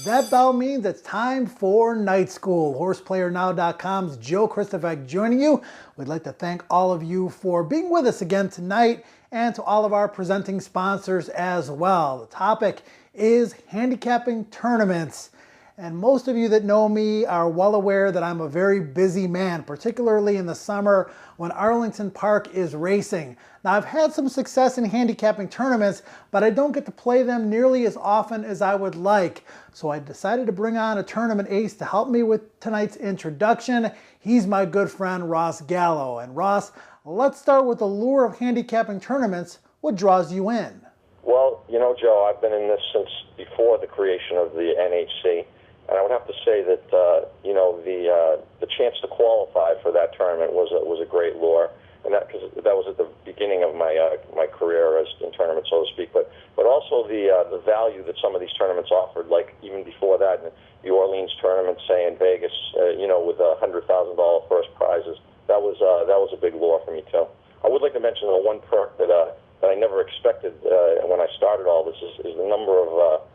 That bell means it's time for Night School. HorsePlayerNow.com's Joe Christopher joining you. We'd like to thank all of you for being with us again tonight, and to all of our presenting sponsors as well. The topic is handicapping tournaments. And most of you that know me are well aware that I'm a very busy man, particularly in the summer when Arlington Park is racing. Now, I've had some success in handicapping tournaments, but I don't get to play them nearly as often as I would like. So I decided to bring on a tournament ace to help me with tonight's introduction. He's my good friend, Ross Gallo. And Ross, let's start with the lure of handicapping tournaments. What draws you in? Well, you know, Joe, I've been in this since before the creation of the NHC. And I would have to say that the chance to qualify for that tournament was a great lure, and that because that was at the beginning of my career as in tournaments, so to speak. But also the value that some of these tournaments offered, like even before that, the Orleans tournament, say in Vegas, with $100,000 first prizes. That was a big lure for me too. I would like to mention the one perk that I never expected when I started all this is the number of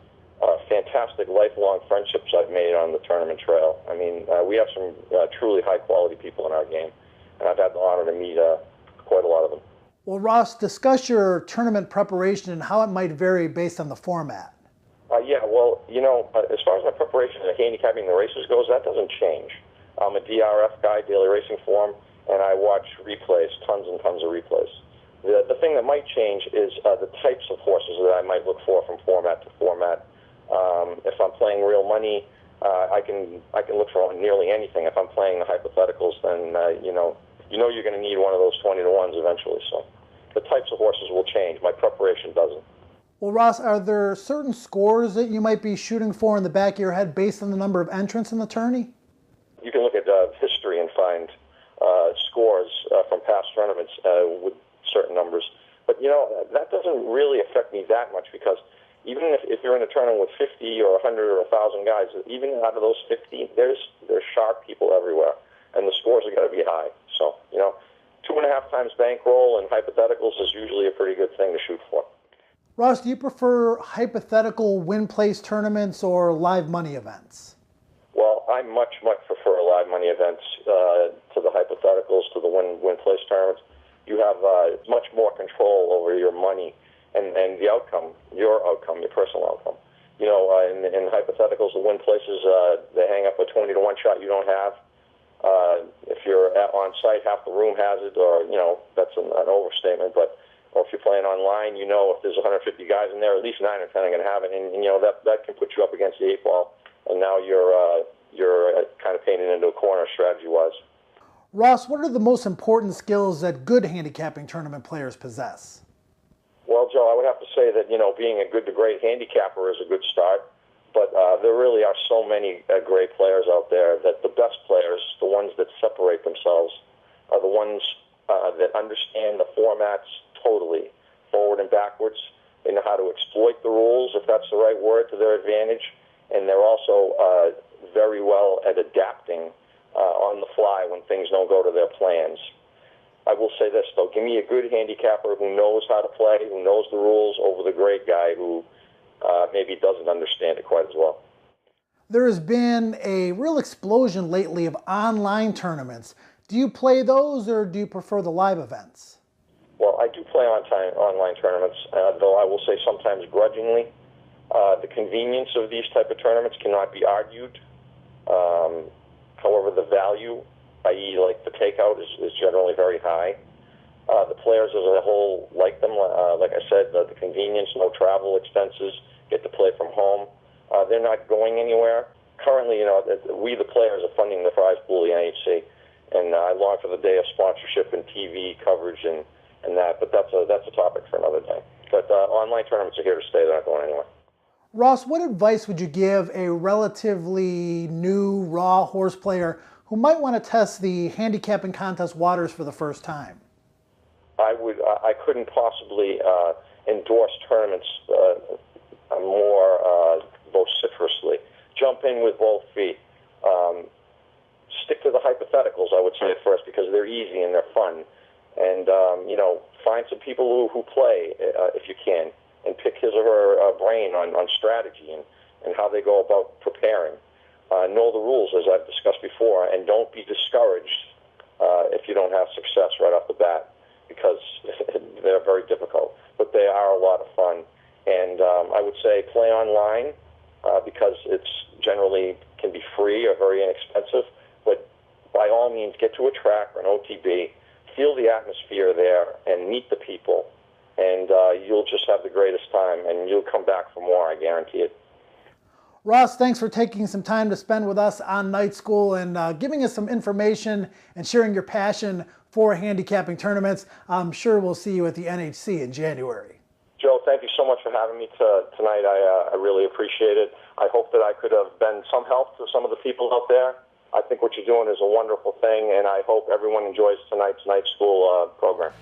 fantastic lifelong friendships I've made on the tournament trail. I mean, we have some truly high-quality people in our game, and I've had the honor to meet quite a lot of them. Well, Ross, discuss your tournament preparation and how it might vary based on the format. As far as my preparation in handicapping the races goes, that doesn't change. I'm a DRF guy, Daily Racing Form, and I watch replays, tons and tons of replays. The thing that might change is the types of horses that I might look for from format to format. If I'm playing real money, I can look for nearly anything. If I'm playing the hypotheticals, then you're going to need one of those 20-to-1s eventually. So the types of horses will change. My preparation doesn't. Well, Ross, are there certain scores that you might be shooting for in the back of your head based on the number of entrants in the tourney? You can look at history and find scores from past tournaments with certain numbers. But, that doesn't really affect me that much because even if you're in a tournament with 50 or 100 or 1,000 guys, even out of those 50, there's sharp people everywhere, and the scores are going to be high. So, 2.5 times bankroll and hypotheticals is usually a pretty good thing to shoot for. Ross, do you prefer hypothetical win-place tournaments or live money events? Well, I much prefer live money events to the hypotheticals, to the win-place tournaments. You have much more control over your money and the outcome, your personal outcome. In hypotheticals, the win places, they hang up a 20-to-1 shot you don't have. If you're on site, half the room has it, or, that's an overstatement. Or if you're playing online, if there's 150 guys in there, at least 9 or 10 are going to have it. And, that can put you up against the 8-ball. And now you're kind of painted into a corner strategy-wise. Ross, what are the most important skills that good handicapping tournament players possess? Well, Joe, I would have to say that, being a good to great handicapper is a good start. But there really are so many great players out there that the best players, the ones that separate themselves, are the ones that understand the formats totally, forward and backwards. They know how to exploit the rules, if that's the right word, to their advantage. And they're also very well at adapting on the fly when things don't go to their plans. I will say this, though. Give me a good handicapper who knows how to play, who knows the rules, over the great guy who maybe doesn't understand it quite as well. There has been a real explosion lately of online tournaments. Do you play those, or do you prefer the live events? Well, I do play online tournaments, though I will say sometimes grudgingly. The convenience of these type of tournaments cannot be argued. However, the value, i.e. like the takeout, is generally very high. The players as a whole like them. Like I said, the convenience, no travel expenses, get to play from home. They're not going anywhere. Currently, we the players are funding the prize pool, the NHC, and I long for the day of sponsorship and TV coverage and that, but that's a topic for another day. But online tournaments are here to stay. They're not going anywhere. Ross, what advice would you give a relatively new, raw horse player who might want to test the handicapping contest waters for the first time? I couldn't possibly endorse tournaments more vociferously. Jump in with both feet. Stick to the hypotheticals, I would say at first, because they're easy and they're fun. And find some people who play if you can, and pick his or her brain on strategy and and how they go about preparing. Know the rules, as I've discussed before, and don't be discouraged if you don't have success right off the bat, because they're very difficult. But they are a lot of fun. And I would say play online because it's generally can be free or very inexpensive. But by all means, get to a track or an OTB, feel the atmosphere there, and meet the people. And you'll just have the greatest time, and you'll come back for more, I guarantee it. Ross, thanks for taking some time to spend with us on Night School and giving us some information and sharing your passion for handicapping tournaments. I'm sure we'll see you at the NHC in January. Joe, thank you so much for having me tonight. I really appreciate it. I hope that I could have been some help to some of the people out there. I think what you're doing is a wonderful thing, and I hope everyone enjoys tonight's Night School program.